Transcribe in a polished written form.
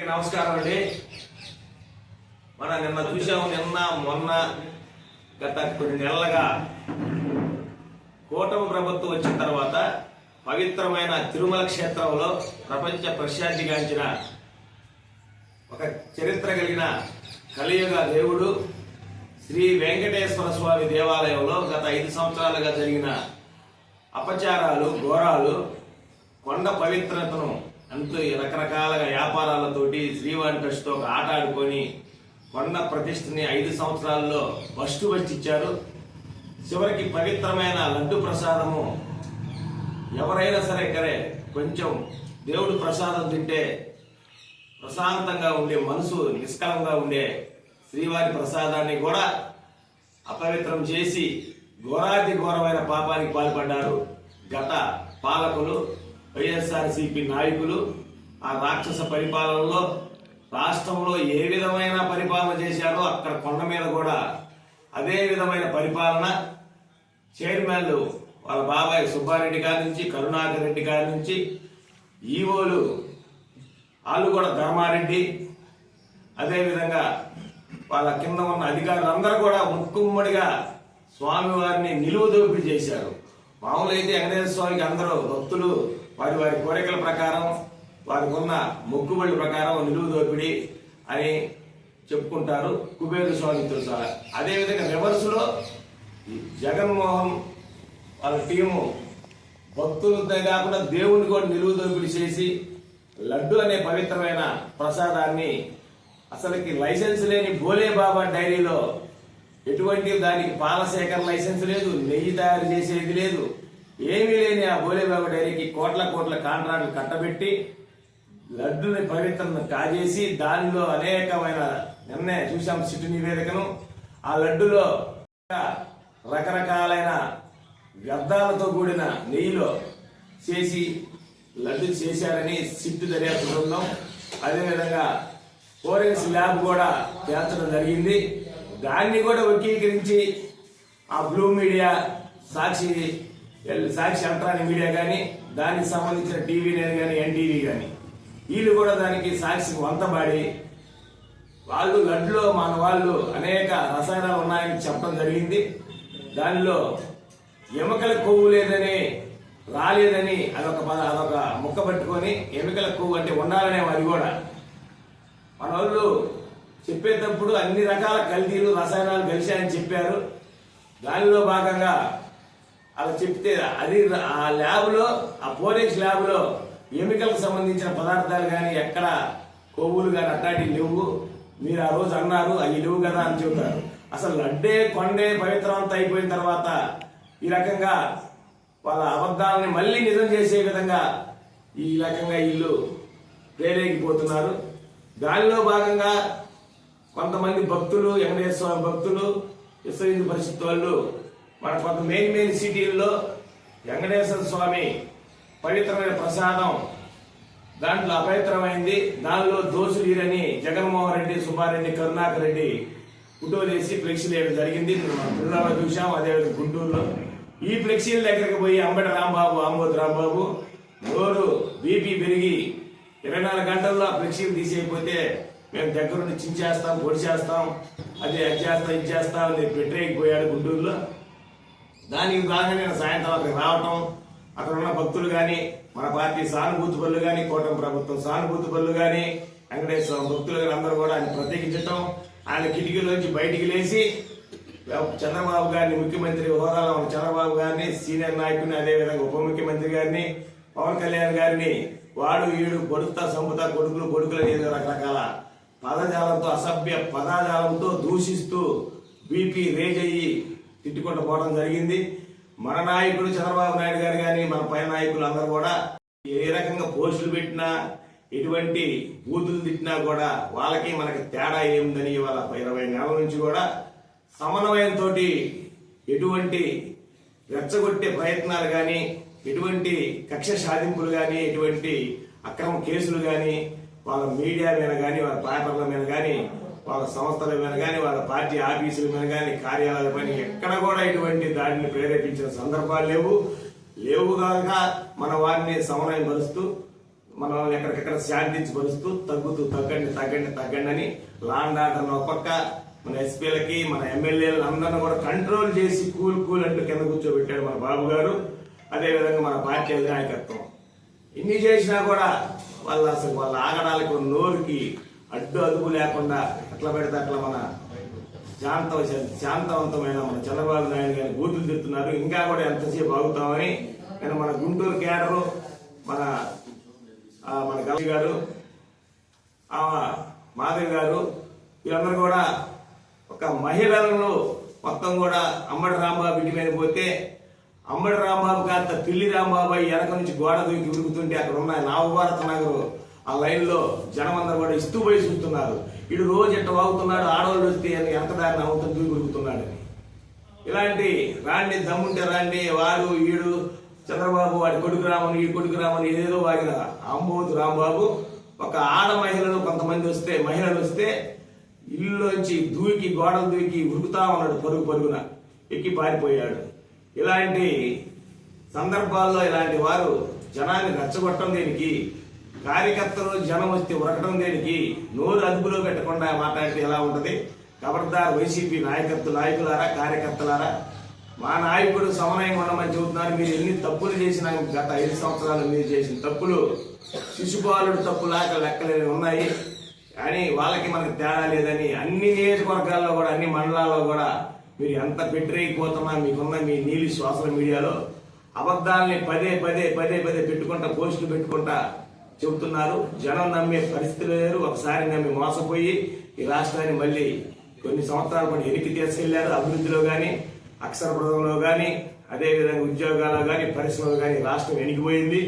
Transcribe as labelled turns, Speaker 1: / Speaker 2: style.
Speaker 1: నమస్కారం అండి. నిన్న చూసాము. మొన్న గత కొన్ని నెలలుగా కూటమి ప్రభుత్వం వచ్చిన తర్వాత పవిత్రమైన తిరుమల క్షేత్రంలో ప్రపంచ ప్రఖ్యాతిగాంచిన ఒక చరిత్ర కలిగిన కలియుగ దేవుడు శ్రీ వెంకటేశ్వర స్వామి దేవాలయంలో గత 5 సంవత్సరాలుగా జరిగిన అపచారాలు, ఘోరాలు, కొండ పవిత్రతను అంటూ రకరకాల వ్యాపారాలతోటి శ్రీవారి ట్రస్ట్తో ఒక ఆట ఆడుకొని కొండ ప్రతిష్టని 5 సంవత్సరాల్లో బస్టు ఇచ్చారు. చివరికి పవిత్రమైన లడ్డు ప్రసాదము ఎవరైనా సరే కొంచెం దేవుడు ప్రసాదం తింటే ప్రశాంతంగా ఉండే మనసు నిష్కలంగా ఉండే శ్రీవారి ప్రసాదాన్ని కూడా అపవిత్రం చేసి ఘోరాతి ఘోరమైన పాపానికి పాల్పడ్డారు గత పాలకులు, వైఎస్ఆర్సీపీ నాయకులు. ఆ రాక్షస పరిపాలనలో రాష్ట్రంలో ఏ విధమైన పరిపాలన చేశారో అక్కడ కొండ మీద కూడా అదే విధమైన పరిపాలన. చైర్మన్లు వాళ్ళ బాబాయ్ సుబ్బారెడ్డి గారి నుంచి, కరుణాకర్ రెడ్డి గారి నుంచి, ఈవోలు వాళ్ళు కూడా ధర్మారెడ్డి, అదేవిధంగా వాళ్ళ కింద ఉన్న అధికారులందరూ కూడా ముక్కుమ్మడిగా స్వామివారిని నిలువు దోపిడీ చేశారు. మామూలు అయితే వెంకటేశ్వర స్వామికి అందరూ భక్తులు వారి వారి కోరికల ప్రకారం, వారికి ఉన్న మొక్కుబడి ప్రకారం నిలువు దోపిడీ అని చెప్పుకుంటారు కుబేరు స్వామితో సహా. అదేవిధంగా రివర్స్లో జగన్మోహన్ వాళ్ళ టీము భక్తులతో కాకుండా దేవుని కూడా నిలువు దోపిడీ చేసి లడ్డు అనే పవిత్రమైన ప్రసాదాన్ని అసలుకి లైసెన్స్ లేని భోలే బాబా డైరీలో ఎటువంటి దానికి పాల సేకరణ లైసెన్స్ లేదు, నెయ్యి తయారు చేసేది లేదు, ఏమీ లేని ఆ భోలే బాబా డైరీకి కోట్ల కాంట్రాక్టులు కట్టబెట్టి లడ్డుని పవిత్రను కాజేసి దానిలో అనేకమైన నిన్నే చూసాం సిట్టు నివేదికను. ఆ లడ్డులో రకరకాలైన వ్యర్థాలతో కూడిన నెయ్యిలో చేసి లడ్డు చేశారని సిట్టు దర్యాప్తు బృందం, అదేవిధంగా ఫోరెన్స్ ల్యాబ్ కూడా తేల్చడం జరిగింది. దాన్ని కూడా వర్గీకరించి ఆ బ్లూ మీడియా, సాక్షి ఎలక్ట్రానిక్ మీడియా కానీ, దానికి సంబంధించిన టీవీ నేను కానీ, ఎన్టీవీ కానీ, వీళ్ళు కూడా దానికి సాక్షికి వంతబాడి వాళ్ళు లడ్డులో మన వాళ్ళు అనేక రసాయనాలు ఉన్నాయని చెప్పడం జరిగింది. దానిలో ఎముకల కొవ్వు లేదని, రాలేదని అదొక ముక్క పట్టుకొని ఎముకల కొవ్వు అంటే ఉండాలనే అది కూడా మన వాళ్ళు చెప్పేటప్పుడు అన్ని రకాల కల్తీలు, రసాయనాలు కలిశాయని చెప్పారు. దానిలో భాగంగా అలా చెప్తే అది ఆ ల్యాబ్లో, ఆ ఫోరెన్స్ ల్యాబ్లో ఎముకలకు సంబంధించిన పదార్థాలు కానీ, ఎక్కడ కొవ్వులు కానీ అట్లాంటివి లేవు. మీరు ఆ రోజు అన్నారు అవి లేవు కదా అని చెబుతారు. అసలు లడ్డే కొండే పవిత్రవంతం అయిపోయిన తర్వాత ఈ రకంగా వాళ్ళ అబద్ధాలని మళ్ళీ నిజం చేసే విధంగా ఈ రకంగా వీళ్ళు ప్రేరేగిపోతున్నారు. దానిలో భాగంగా కొంతమంది భక్తులు, వెంకటేశ్వర స్వామి భక్తులు, విశ్వ హిందూ పరిషత్ వాళ్ళు మన కొంత మెయిన్ సిటీల్లో వెంకటేశ్వర స్వామి పవిత్రమైన ప్రసాదం దాంట్లో అపవిత్రమైంది, దానిలో దోషులీరని జగన్మోహన్ రెడ్డి, సుబ్బారెడ్డి, కరుణాకర్ రెడ్డి ఫోటోలేసి ఫ్లెక్సీలు వేయడం జరిగింది. మనం పిల్లల్లో చూసాం. అదేవిధంగా గుంటూరులో ఈ ఫ్లెక్సీల దగ్గరికి పోయి అంబటి రాంబాబు, ఆమోద్ రాంబాబు నోరు బీపీ పెరిగి 24 గంటల్లో ఆ ఫ్లెక్సీలు తీసేయకపోతే మేము దగ్గరుండి చించేస్తాం, పొడిచేస్తాం, అది చేస్తాం, ఇది చేస్తాం అని పెట్టేయకపోయాడు గుంటూరులో. దానికి బాగా నేను సాయంత్రం అక్కడికి రావటం, అక్కడ ఉన్న భక్తులు కానీ, మన పార్టీ సానుభూతి పనులు కానీ, కూటమి ప్రభుత్వం సానుభూతి పనులు కానీ, వెంకటేశ్వర భక్తులు కానీ అందరూ కూడా ఆయన ప్రత్యేకించటం, ఆయన కిటికీలోంచి బయటికి లేచి చంద్రబాబు గారిని, ముఖ్యమంత్రి హోదాలో ఉన్న చంద్రబాబు గారిని, సీనియర్ నాయకుడిని, అదేవిధంగా ఉప ముఖ్యమంత్రి గారిని, పవన్ కళ్యాణ్ గారిని వాడు వీడు బొడుతా సంపుతా కొడుకులు ఏదో రకరకాల పదజాలంతో, అసభ్య పదజాలంతో దూషిస్తూ బీపీ రేజ్ అయ్యి తిట్టుకుంటూ పోవడం జరిగింది. మన నాయకుడు చంద్రబాబు నాయుడు గారు కానీ, మన పై నాయకులు అందరూ కూడా ఏ రకంగా పోస్టులు పెట్టినా, ఎటువంటి బూతులు తిట్టినా కూడా వాళ్ళకి మనకి తేడా ఏముందని ఇవాళ 20 నెలల నుంచి కూడా సమన్వయంతో ఎటువంటి రెచ్చగొట్టే ప్రయత్నాలు కానీ, ఎటువంటి కక్ష సాధింపులు కానీ, ఎటువంటి అక్రమ కేసులు కానీ వాళ్ళ మీడియా మీద కానీ, వాళ్ళ పేపర్ల మీద కానీ, వాళ్ళ సంస్థల మీద కానీ, వాళ్ళ పార్టీ ఆఫీసుల మీద కానీ, కార్యాలయాల పైన ఎక్కడ కూడా ఇటువంటి దాడిని ప్రేరేపించిన సందర్భాలు లేవు. కనుక మన వారిని సమన్వయం పరుస్తూ మనం ఎక్కడికెక్కడ శాంతించబరుస్తూ తగ్గండి అని లాండ్ ఆర్డర్ ఒక పక్క మన ఎస్పీలకి మన ఎమ్మెల్యేలు అందరిని కూడా కంట్రోల్ చేసి కూల్ అంటూ కింద కూర్చోబెట్టాడు మన బాబు గారు. అదేవిధంగా మన పార్టీ నాయకత్వం ఇన్ని చేసినా కూడా వాళ్ళ ఆగడాలకు నోరుకి అదుపు లేకుండా ఎట్లా పెడితే అట్లా మన శాంతవంతమైన మన చంద్రబాబు నాయుడు గారిని బూతులు తిడుతున్నారు. ఇంకా కూడా ఎంతసేపు ఆగుతామని నేను మన గుంటూరు కేడరు మన గవి గారు మాధవి గారు వీళ్ళందరూ కూడా ఒక మహిళలను మొత్తం కూడా అంబటి రాంబాబు ఇంటి మీద పోతే అంబటి రాంబాబు కాస్త పిల్లి రాంబాబు వెనక నుంచి గోడ దూకి ఉరుకుతుంటే అక్కడ ఉన్న నవభారత నగరు ఆ లైన్ లో జనం అందరూ కూడా ఇస్తూ పోయి చూస్తున్నారు. ఇడు రోజు ఎట్ట వాగుతున్నాడు, ఆడవాళ్ళు వస్తే అని వెనకదారిని అవుతుంది దూకి ఉరుకుతున్నాడని. ఇలాంటి రాండి దమ్ముంటే రాండి, వాడు ఈడు చంద్రబాబు వాడి కొడుకు రామని ఈ కొడుకు రామని ఏదేదో వాగిన అంబోతు రాంబాబు ఒక ఆడ కొంతమంది మహిళలు వస్తే ఇల్లులోంచి గోడలు దూకి ఉరుకుతా ఉన్నాడు, పరుగున ఎక్కి పారిపోయాడు. ఇలాంటి సందర్భాల్లో ఇలాంటి వారు జనాన్ని రెచ్చగొట్టడం దేనికి, కార్యకర్తలు జనం వస్తే ఉరకడం దేనికి, నోరు అదుపులో పెట్టకుండా మాట్లాడితే ఎలా ఉంటది? ఖబర్దార్ వైసీపీ నాయకులారా, కార్యకర్తలారా, మా నాయకుడు సమన్వయంగా ఉండమని చెబుతున్నారు. మీరు ఎన్ని తప్పులు చేసినా గత 5 సంవత్సరాలు మీరు చేసిన తప్పులు శిశుపాలుడు తప్పులాగా లెక్కలేని ఉన్నాయి. కానీ వాళ్ళకి మనకు తేడా లేదని అన్ని నియోజకవర్గాల్లో కూడా అన్ని మండలాల్లో కూడా మీరు ఎంత పెట్టిరైపోతున్నా మీకున్న మీ నీలి సోషల్ మీడియాలో అబద్ధాలని పదే పెట్టుకుంటా పోస్టులు పెట్టుకుంటా చెబుతున్నారు. జనం నమ్మే పరిస్థితి లేరు. ఒకసారి నమ్మి మోసపోయి ఈ రాష్ట్రాన్ని మళ్ళీ కొన్ని సంవత్సరాల పాటు ఎనికి తీసుకెళ్లారు. అభివృద్ధిలో కానీ, అక్షర పథంలో కానీ, అదేవిధంగా ఉద్యోగాల్లో కానీ, పరిశ్రమలో కానీ రాష్ట్రం వెనికిపోయింది.